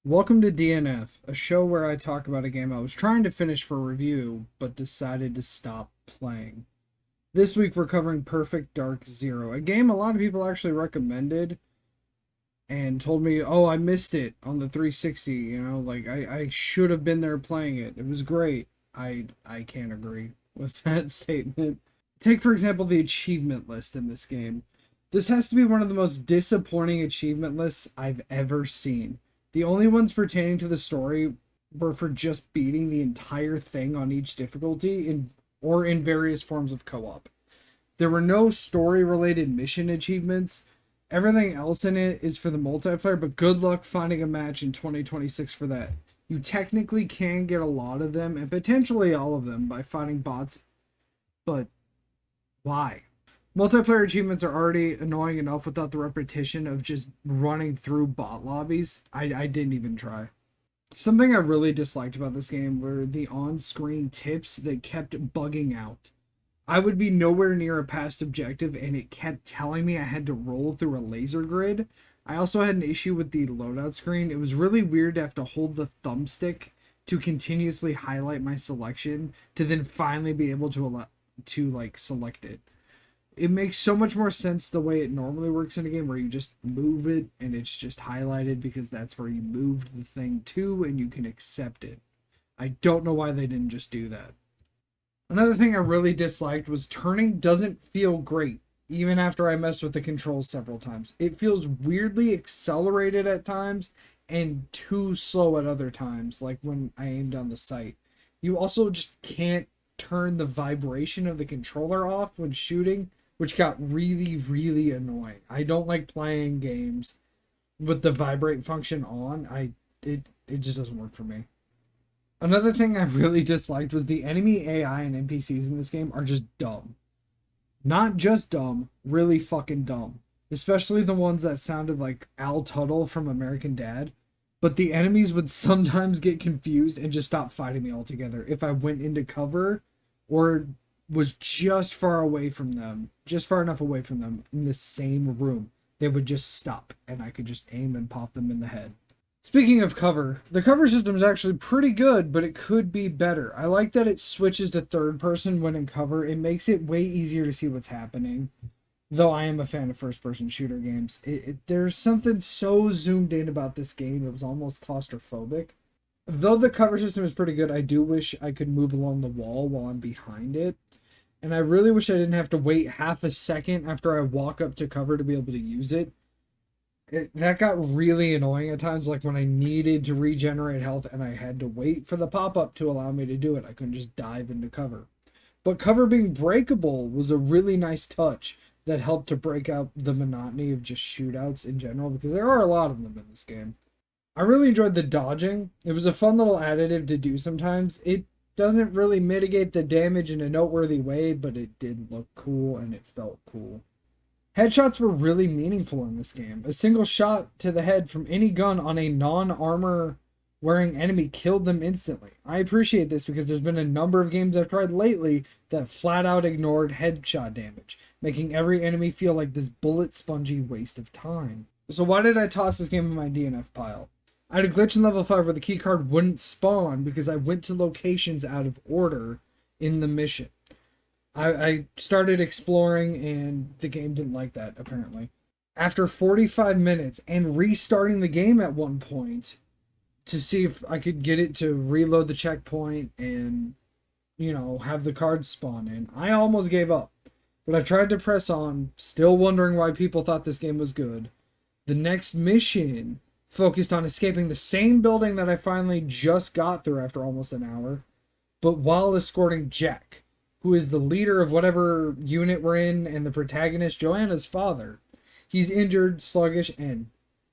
Welcome to DNF, a show where I talk about a game I was trying to finish for review, but decided to stop playing. This week we're covering Perfect Dark Zero, a game a lot of people actually recommended and told me, oh, I missed it on the 360, I should have been there playing it. It was great. I can't agree with that statement. Take, for example, the achievement list in this game. This has to be one of the most disappointing achievement lists I've ever seen. The only ones pertaining to the story were for just beating the entire thing on each difficulty in various forms of co-op. There were no story related mission achievements. Everything else in it is for the multiplayer, but good luck finding a match in 2026 for that. You technically can get a lot of them and potentially all of them by fighting bots, but why? Multiplayer achievements are already annoying enough without the repetition of just running through bot lobbies. I didn't even try. Something I really disliked about this game were the on-screen tips that kept bugging out. I would be nowhere near a past objective and it kept telling me I had to roll through a laser grid. I also had an issue with the loadout screen. It was really weird to have to hold the thumbstick to continuously highlight my selection to then finally be able to select it. It makes so much more sense the way it normally works in a game where you just move it and it's just highlighted because that's where you moved the thing to and you can accept it. I don't know why they didn't just do that. Another thing I really disliked was turning doesn't feel great, even after I messed with the controls several times. It feels weirdly accelerated at times and too slow at other times, like when I aim down the sight. You also just can't turn the vibration of the controller off when shooting, which got really, really annoying. I don't like playing games with the vibrate function on. It just doesn't work for me. Another thing I really disliked was the enemy AI and NPCs in this game are just dumb. Not just dumb, really fucking dumb. Especially the ones that sounded like Al Tuttle from American Dad. But the enemies would sometimes get confused and just stop fighting me altogether if I went into cover or was just far away from them, just far enough away from them in the same room. They would just stop and I could just aim and pop them in the head. Speaking of cover, the cover system is actually pretty good, but it could be better. I like that it switches to third person when in cover. It makes it way easier to see what's happening. Though I am a fan of first person shooter games, there's something so zoomed in about this game, it was almost claustrophobic. Though the cover system is pretty good, I do wish I could move along the wall while I'm behind it. And I really wish I didn't have to wait half a second after I walk up to cover to be able to use it. That got really annoying at times, like when I needed to regenerate health and I had to wait for the pop-up to allow me to do it. I couldn't just dive into cover. But cover being breakable was a really nice touch that helped to break out the monotony of just shootouts in general, because there are a lot of them in this game. I really enjoyed the dodging. It was a fun little additive to do sometimes. It doesn't really mitigate the damage in a noteworthy way, but it did look cool and it felt cool. Headshots were really meaningful in this game. A single shot to the head from any gun on a non-armor wearing enemy killed them instantly. I appreciate this because there's been a number of games I've tried lately that flat out ignored headshot damage, making every enemy feel like this bullet spongy waste of time. So why did I toss this game in my DNF pile? I had a glitch in level 5 where the keycard wouldn't spawn because I went to locations out of order in the mission. I started exploring and the game didn't like that, apparently. After 45 minutes and restarting the game at one point to see if I could get it to reload the checkpoint and, have the cards spawn in, I almost gave up. But I tried to press on, still wondering why people thought this game was good. The next mission focused on escaping the same building that I finally just got through after almost an hour, but while escorting Jack, who is the leader of whatever unit we're in, and the protagonist, Joanna's father. He's injured, sluggish, and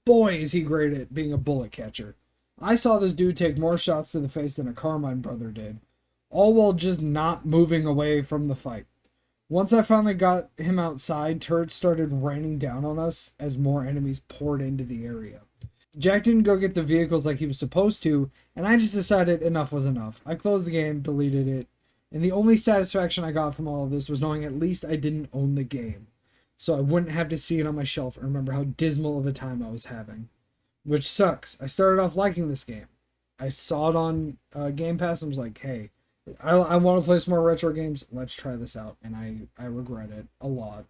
boy is he great at being a bullet catcher. I saw this dude take more shots to the face than a Carmine brother did, all while just not moving away from the fight. Once I finally got him outside, turrets started raining down on us as more enemies poured into the area. Jack didn't go get the vehicles like he was supposed to, and I just decided enough was enough. I closed the game, deleted it, and the only satisfaction I got from all of this was knowing at least I didn't own the game, so I wouldn't have to see it on my shelf and remember how dismal of a time I was having. which sucks. I started off liking this game. I saw it on Game Pass and was like, hey, I want to play some more retro games. Let's try this out. And I regret it a lot.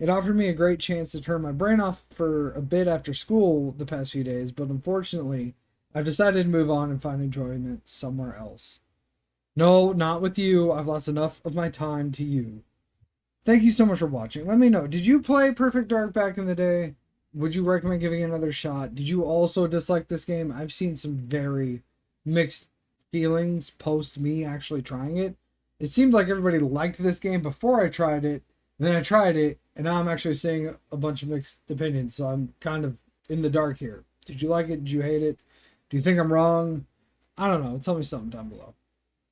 It offered me a great chance to turn my brain off for a bit after school the past few days, but unfortunately, I've decided to move on and find enjoyment somewhere else. No, not with you. I've lost enough of my time to you. Thank you so much for watching. Let me know. Did you play Perfect Dark back in the day? Would you recommend giving it another shot? Did you also dislike this game? I've seen some very mixed feelings post me actually trying it. It seemed like everybody liked this game before I tried it. And then I tried it, and now I'm actually seeing a bunch of mixed opinions. So I'm kind of in the dark here. Did you like it? Did you hate it? Do you think I'm wrong? I don't know. Tell me something down below.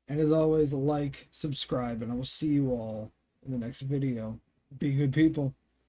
And as always, like, subscribe, and I will see you all in the next video. Be good people.